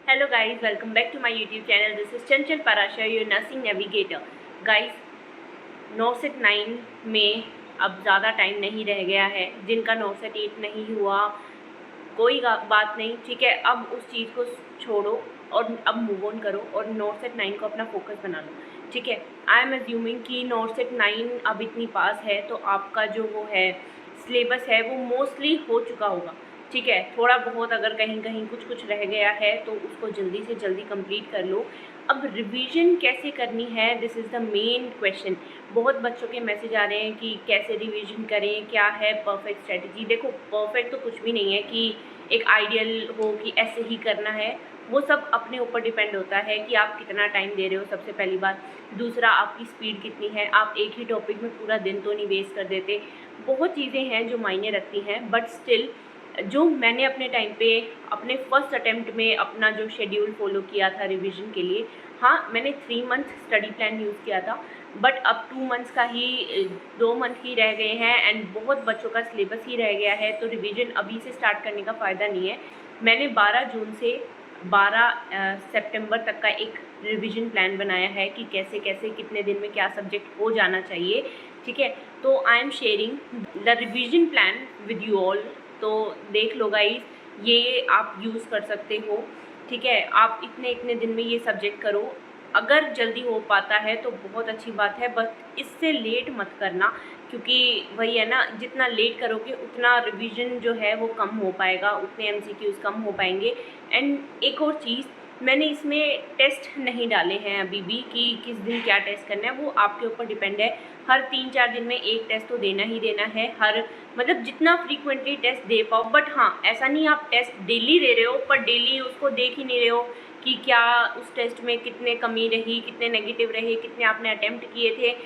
Hello guys, welcome back to my YouTube channel. This is Chanchal Parashar, your nursing navigator. Guys, नॉर्सेट 9 में अब ज़्यादा time नहीं रह गया है. जिनका नॉर्सेट 8 नहीं हुआ कोई बात नहीं, ठीक है. अब उस चीज़ को छोड़ो और अब मूव ऑन करो और नॉर्सेट 9 को अपना फोकस बना लो, ठीक है. आई एम एज्यूमिंग कि नॉर्सेट 9 अब इतनी पास है तो आपका जो वो है सिलेबस है वो मोस्टली हो चुका होगा, ठीक है. थोड़ा बहुत अगर कहीं कहीं कुछ रह गया है तो उसको जल्दी से जल्दी कंप्लीट कर लो. अब रिवीजन कैसे करनी है, this is the main question. बहुत बच्चों के मैसेज आ रहे हैं कि कैसे रिवीजन करें, क्या है परफेक्ट स्ट्रेटजी. देखो, परफेक्ट तो कुछ भी नहीं है कि एक आइडियल हो कि ऐसे ही करना है. वो सब अपने ऊपर डिपेंड होता है कि आप कितना टाइम दे रहे हो, सबसे पहली बात. दूसरा, आपकी स्पीड कितनी है. आप एक ही टॉपिक में पूरा दिन तो नहीं वेस्ट कर देते. बहुत चीज़ें हैं जो मायने रखती हैं, बट स्टिल जो मैंने अपने टाइम पे अपने फर्स्ट अटेम्प्ट में अपना जो शेड्यूल फॉलो किया था रिवीजन के लिए, हाँ मैंने 3 मंथ स्टडी प्लान यूज़ किया था, बट अब 2 मंथ्स का ही 2 मंथ ही रह गए हैं एंड बहुत बच्चों का सिलेबस ही रह गया है. तो रिवीजन अभी से स्टार्ट करने का फ़ायदा नहीं है. मैंने 12 जून से 12 सितंबर तक का एक रिवीजन प्लान बनाया है कि कैसे कैसे कितने दिन में क्या सब्जेक्ट हो जाना चाहिए, ठीक है. तो I am sharing the revision plan with you all. तो देख लो गाइस, ये आप यूज़ कर सकते हो, ठीक है. आप इतने दिन में ये सब्जेक्ट करो. अगर जल्दी हो पाता है तो बहुत अच्छी बात है, बस इससे लेट मत करना, क्योंकि वही है ना, जितना लेट करोगे उतना रिवीजन जो है वो कम हो पाएगा, उतने MCQs कम हो पाएंगे. एंड एक और चीज़, मैंने इसमें टेस्ट नहीं डाले हैं अभी भी कि किस दिन क्या टेस्ट करना है. वो आपके ऊपर डिपेंड है. हर 3-4 दिन में एक टेस्ट तो देना ही देना है, हर मतलब जितना फ्रीक्वेंटली टेस्ट दे पाओ. बट हाँ, ऐसा नहीं आप टेस्ट डेली दे रहे हो पर डेली उसको देख ही नहीं रहे हो कि क्या उस टेस्ट में कितने कमी रही, कितने नेगेटिव रहे, कितने आपने अटैम्प्ट किए थे,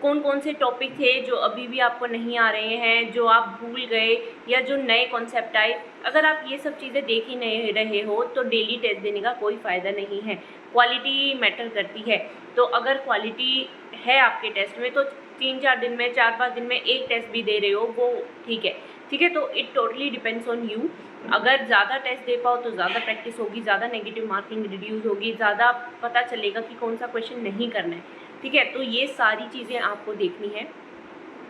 कौन कौन से टॉपिक थे जो अभी भी आपको नहीं आ रहे हैं, जो आप भूल गए या जो नए कॉन्सेप्ट आए. अगर आप ये सब चीज़ें देख ही नहीं रहे हो तो डेली टेस्ट देने का कोई फ़ायदा नहीं है. क्वालिटी मैटर करती है. तो अगर क्वालिटी है आपके टेस्ट में तो 3-4 दिन में, 4-5 दिन में एक टेस्ट भी दे रहे हो वो ठीक है, ठीक है. तो it totally depends on you. अगर ज़्यादा टेस्ट दे पाओ तो ज़्यादा प्रैक्टिस होगी, ज़्यादा नेगेटिव मार्किंग रिड्यूस होगी, ज़्यादा पता चलेगा कि कौन सा क्वेश्चन नहीं करना है, ठीक है. तो ये सारी चीज़ें आपको देखनी है.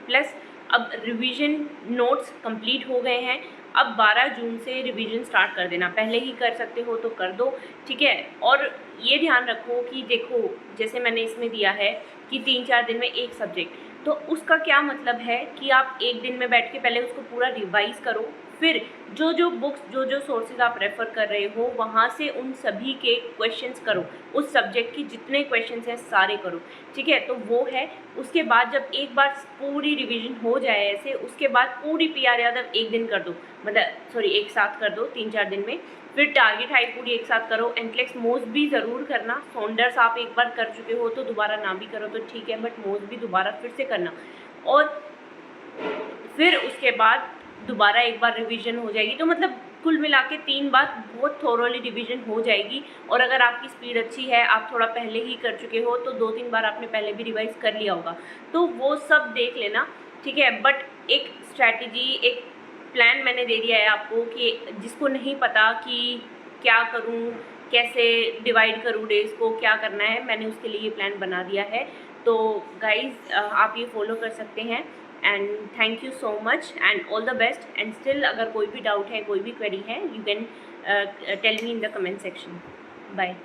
प्लस अब रिवीजन नोट्स कंप्लीट हो गए हैं. अब 12 जून से रिवीजन स्टार्ट कर देना. पहले ही कर सकते हो तो कर दो, ठीक है. और ये ध्यान रखो कि देखो, जैसे मैंने इसमें दिया है कि 3-4 दिन में एक सब्जेक्ट, तो उसका क्या मतलब है कि आप एक दिन में बैठ के पहले उसको पूरा रिवाइज़ करो. फिर जो बुक्स, जो सोर्सेज आप रेफ़र कर रहे हो वहाँ से उन सभी के क्वेश्चंस करो. उस सब्जेक्ट की जितने क्वेश्चंस हैं सारे करो, ठीक है. तो वो है. उसके बाद जब एक बार पूरी रिवीजन हो जाए ऐसे, उसके बाद पूरी PR यादव एक दिन कर दो, मतलब सॉरी एक साथ कर दो 3-4 दिन में. फिर टारगेट हाइट पूरी एक साथ करो. एनक्लेक्स मोस्ट भी ज़रूर करना. सॉन्डर्स आप एक बार कर चुके हो तो दोबारा ना भी करो तो ठीक है, बट मोस्ट भी दोबारा फिर से करना. और फिर उसके बाद दोबारा एक बार रिवीजन हो जाएगी. तो मतलब कुल मिला के 3 बार बहुत थोरोली रिवीजन हो जाएगी. और अगर आपकी स्पीड अच्छी है, आप थोड़ा पहले ही कर चुके हो तो 2-3 बार आपने पहले भी रिवाइज़ कर लिया होगा, तो वो सब देख लेना, ठीक है. बट एक स्ट्रैटेजी, एक प्लान मैंने दे दिया है आपको कि जिसको नहीं पता कि क्या करूं, कैसे डिवाइड करूं डेज़ को, क्या करना है, मैंने उसके लिए ये प्लान बना दिया है. तो गाइज़, आप ये फॉलो कर सकते हैं. And thank you so much and all the best. And still अगर कोई भी डाउट है, कोई भी क्वेरी है, you can tell me in the comment section. Bye.